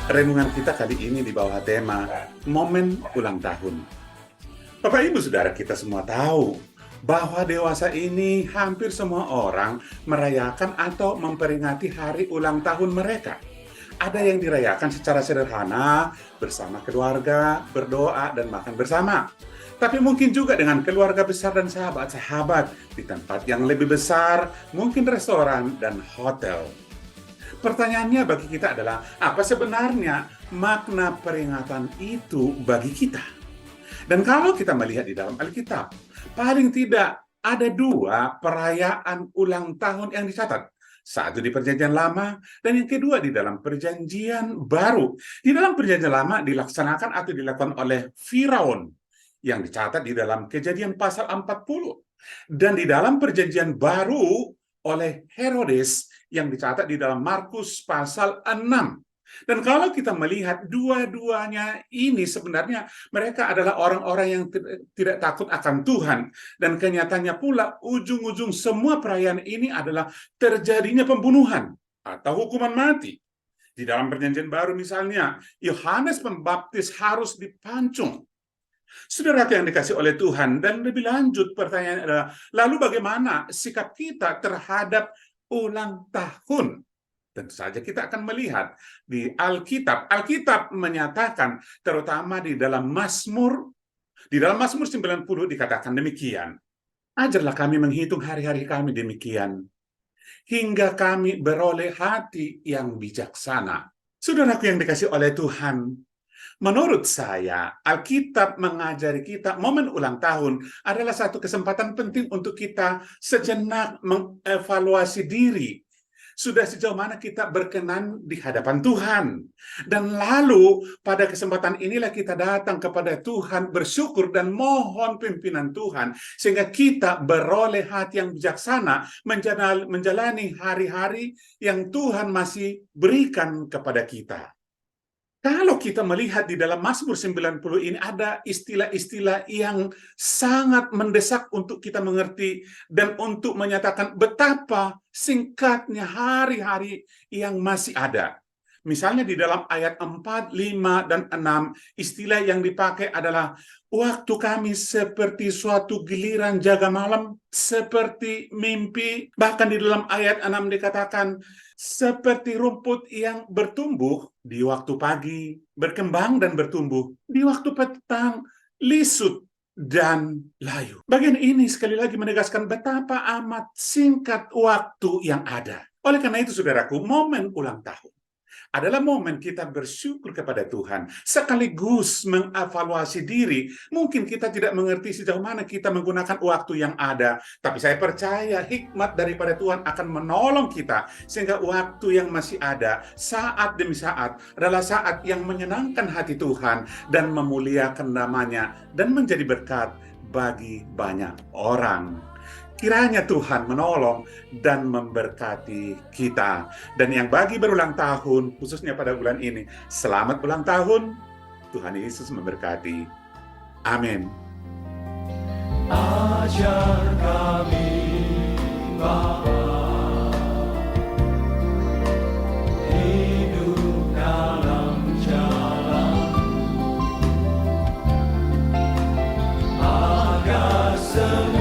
Renungan kita kali ini di bawah tema Momen Ulang Tahun. Bapak Ibu Saudara, kita semua tahu bahwa dewasa ini hampir semua orang merayakan atau memperingati hari ulang tahun mereka. Ada yang dirayakan secara sederhana, bersama keluarga, berdoa, dan makan bersama. Tapi mungkin juga dengan keluarga besar dan sahabat-sahabat di tempat yang lebih besar, mungkin restoran dan hotel. Pertanyaannya bagi kita adalah, apa sebenarnya makna peringatan itu bagi kita? Dan kalau kita melihat di dalam Alkitab, paling tidak ada dua perayaan ulang tahun yang dicatat. Satu di Perjanjian Lama, dan yang kedua di dalam Perjanjian Baru. Di dalam Perjanjian Lama dilaksanakan atau dilakukan oleh Firaun, yang dicatat di dalam Kejadian pasal 40. Dan di dalam Perjanjian Baru oleh Herodes, yang dicatat di dalam Markus pasal 6. Dan kalau kita melihat dua-duanya ini sebenarnya mereka adalah orang-orang yang tidak takut akan Tuhan. Dan kenyataannya pula ujung-ujung semua perayaan ini adalah terjadinya pembunuhan atau hukuman mati. Di dalam Perjanjian Baru misalnya, Yohanes Pembaptis harus dipancung. Saudara yang dikasih oleh Tuhan, dan lebih lanjut pertanyaan adalah, lalu bagaimana sikap kita terhadap ulang tahun? Tentu saja kita akan melihat di Alkitab. Alkitab menyatakan, terutama di dalam Mazmur 90 dikatakan demikian. Ajarlah kami menghitung hari-hari kami demikian, hingga kami beroleh hati yang bijaksana. Saudaraku yang dikasih oleh Tuhan, menurut saya, Alkitab mengajari kita momen ulang tahun adalah satu kesempatan penting untuk kita sejenak mengevaluasi diri. Sudah sejauh mana kita berkenan di hadapan Tuhan. Dan lalu pada kesempatan inilah kita datang kepada Tuhan, bersyukur dan mohon pimpinan Tuhan, sehingga kita beroleh hati yang bijaksana menjalani hari-hari yang Tuhan masih berikan kepada kita. Kalau kita melihat di dalam Mazmur 90 ini ada istilah-istilah yang sangat mendesak untuk kita mengerti dan untuk menyatakan betapa singkatnya hari-hari yang masih ada. Misalnya di dalam ayat 4, 5, dan 6, istilah yang dipakai adalah waktu kami seperti suatu giliran jaga malam, seperti mimpi. Bahkan di dalam ayat 6 dikatakan, seperti rumput yang bertumbuh di waktu pagi, berkembang dan bertumbuh di waktu petang, lisut dan layu. Bagian ini sekali lagi menegaskan betapa amat singkat waktu yang ada. Oleh karena itu, saudaraku, momen ulang tahun adalah momen kita bersyukur kepada Tuhan, sekaligus mengevaluasi diri. Mungkin kita tidak mengerti sejauh mana kita menggunakan waktu yang ada, tapi saya percaya hikmat daripada Tuhan akan menolong kita, sehingga waktu yang masih ada, saat demi saat, adalah saat yang menyenangkan hati Tuhan dan memuliakan namanya, dan menjadi berkat bagi banyak orang. Kiranya Tuhan menolong dan memberkati kita. Dan yang bagi berulang tahun, khususnya pada bulan ini, selamat ulang tahun. Tuhan Yesus memberkati. Amin. Ajar kami, Bapa, hidup dalam jalan agar semua